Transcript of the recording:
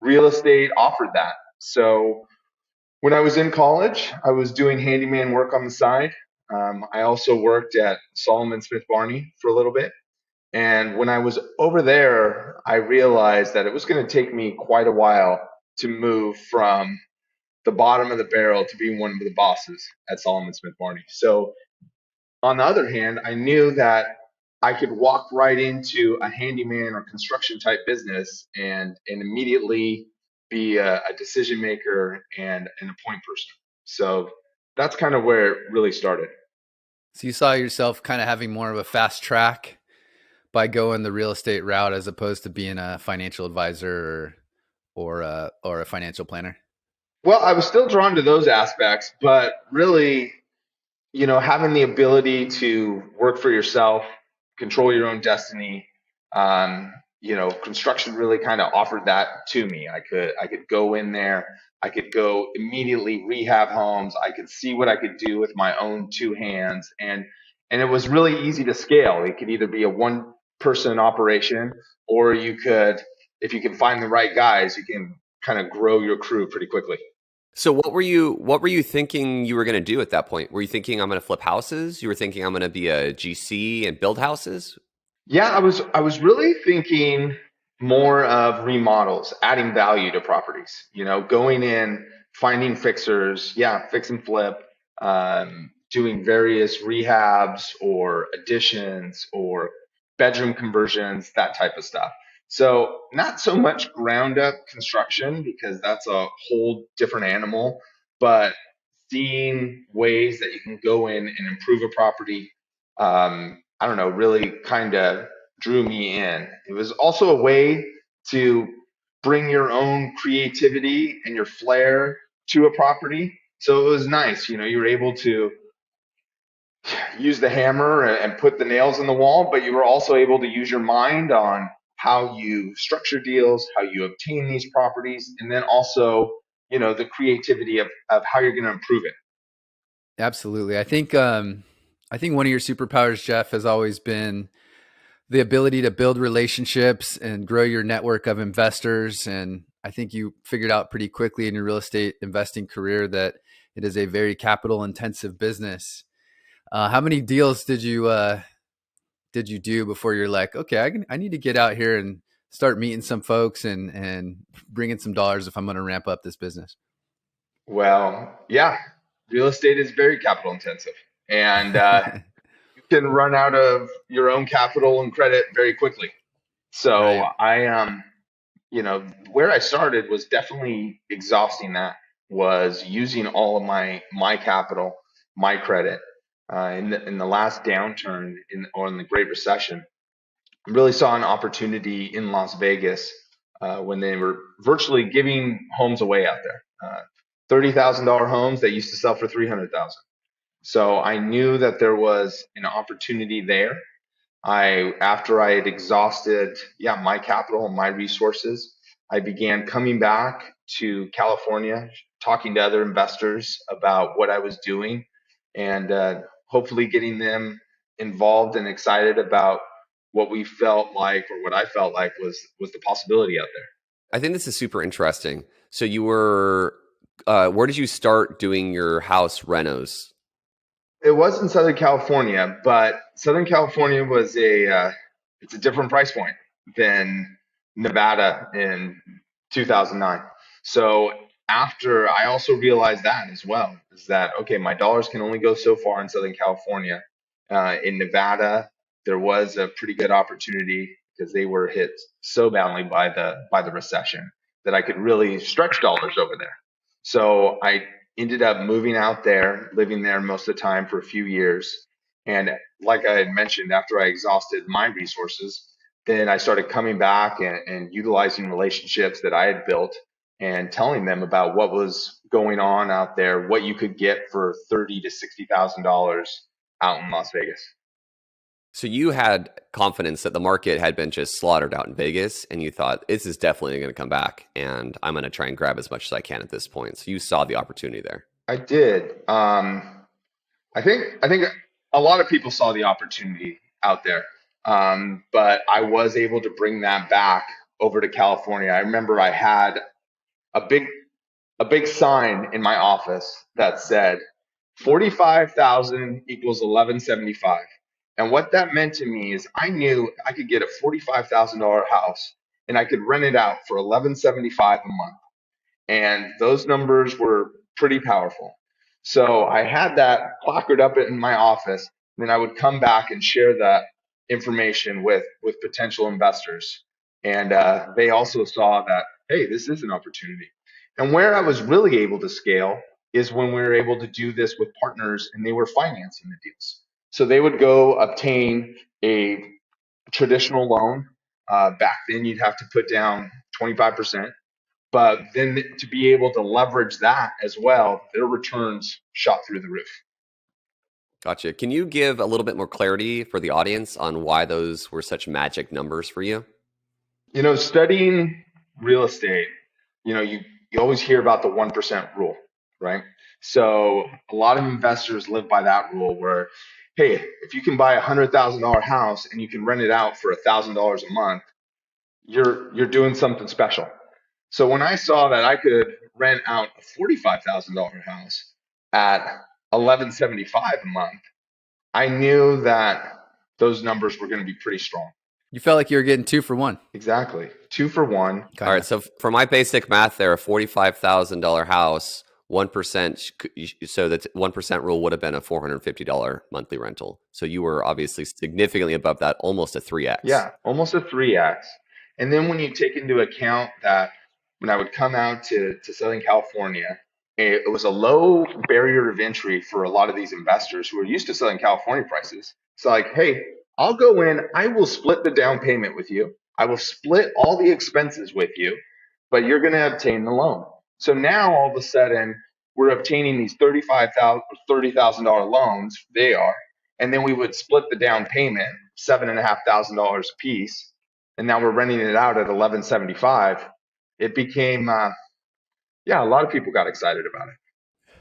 real estate offered that. So when I was in college, I was doing handyman work on the side. I also worked at Solomon Smith Barney for a little bit. And when I was over there, I realized that it was going to take me quite a while to move from the bottom of the barrel to being one of the bosses at Solomon Smith Barney. So on the other hand, I knew that I could walk right into a handyman or construction type business and immediately be a decision maker and a point person. So that's kind of where it really started. So you saw yourself kind of having more of a fast track by going the real estate route as opposed to being a financial advisor or a financial planner. Well, I was still drawn to those aspects, but really, having the ability to work for yourself, control your own destiny, construction really kind of offered that to me. I could go in there, I could go immediately rehab homes, I could see what I could do with my own two hands, and it was really easy to scale. It could either be a one person operation, or you could, if you can find the right guys, you can kind of grow your crew pretty quickly. So what were you thinking you were going to do at that point? Were you thinking I'm going to flip houses? You were thinking I'm going to be a GC and build houses? Yeah, I was really thinking more of remodels, adding value to properties. Going in, finding fixers, yeah, fix and flip, doing various rehabs or additions or bedroom conversions, that type of stuff. So not so much ground up construction because that's a whole different animal, but seeing ways that you can go in and improve a property, I don't know, really kind of drew me in. It was also a way to bring your own creativity and your flair to a property. So it was nice. You were able to use the hammer and put the nails in the wall, but you were also able to use your mind on how you structure deals, how you obtain these properties, and then also, the creativity of how you're going to improve it. Absolutely. I think one of your superpowers, Jeff, has always been the ability to build relationships and grow your network of investors. And I think you figured out pretty quickly in your real estate investing career that it is a very capital intensive business. How many deals did you do before you're like, okay, I need to get out here and start meeting some folks and bring in some dollars if I'm going to ramp up this business? Well, yeah, real estate is very capital intensive, and you can run out of your own capital and credit very quickly. So Right. where I started was definitely exhausting. That was using all of my capital, my credit. In the last downturn or in the Great Recession, I really saw an opportunity in Las Vegas when they were virtually giving homes away out there. $30,000 homes that used to sell for 300,000. So I knew that there was an opportunity there. After I had exhausted, yeah, my capital and my resources, I began coming back to California, talking to other investors about what I was doing, and hopefully getting them involved and excited about what we felt like, or what I felt like was the possibility out there. I think this is super interesting. So you were, where did you start doing your house renos? It was in Southern California, but Southern California was it's a different price point than Nevada in 2009. So after I also realized that as well, is that okay, my dollars can only go so far in Southern California. In Nevada, there was a pretty good opportunity because they were hit so badly by the recession that I could really stretch dollars over there. So I ended up moving out there, living there most of the time for a few years. And like I had mentioned, after I exhausted my resources, then I started coming back and utilizing relationships that I had built and telling them about what was going on out there, what you could get for $30,000 to $60,000 out in Las Vegas. So you had confidence that the market had been just slaughtered out in Vegas, and you thought this is definitely going to come back, and I'm going to try and grab as much as I can at this point. So you saw the opportunity there. I did. I think a lot of people saw the opportunity out there, but I was able to bring that back over to California, I remember I had a big sign in my office that said 45,000 equals 1175. And what that meant to me is I knew I could get a $45,000 house and I could rent it out for 1175 a month. And those numbers were pretty powerful. So I had that placard up in my office. Then I would come back and share that information with potential investors. And they also saw that, hey, this is an opportunity. And where I was really able to scale is when we were able to do this with partners and they were financing the deals. So they would go obtain a traditional loan. Back then, you'd have to put down 25%. But then to be able to leverage that as well, their returns shot through the roof. Gotcha. Can you give a little bit more clarity for the audience on why those were such magic numbers for you? Studying real estate, you always hear about the 1% rule, right? So a lot of investors live by that rule where, hey, if you can buy $100,000 house and you can rent it out for $1,000 a month, you're doing something special. So when I saw that I could rent out a $45,000 house at 1175 a month, I knew that those numbers were going to be pretty strong. You felt like you were getting 2 for 1. Exactly. 2 for 1. All right. So for my basic math there, a $45,000 house, 1%, so that 1% rule would have been a $450 monthly rental. So you were obviously significantly above that, almost a 3x. Yeah, almost a 3x. And then when you take into account that when I would come out to Southern California, it was a low barrier of entry for a lot of these investors who are used to Southern California prices. It's like, hey, I'll go in, I will split the down payment with you. I will split all the expenses with you, but you're going to obtain the loan. So now all of a sudden, we're obtaining these $30,000 loans, they are, and then we would split the down payment, $7,500 a piece, and now we're renting it out at $1175. It became, a lot of people got excited about it.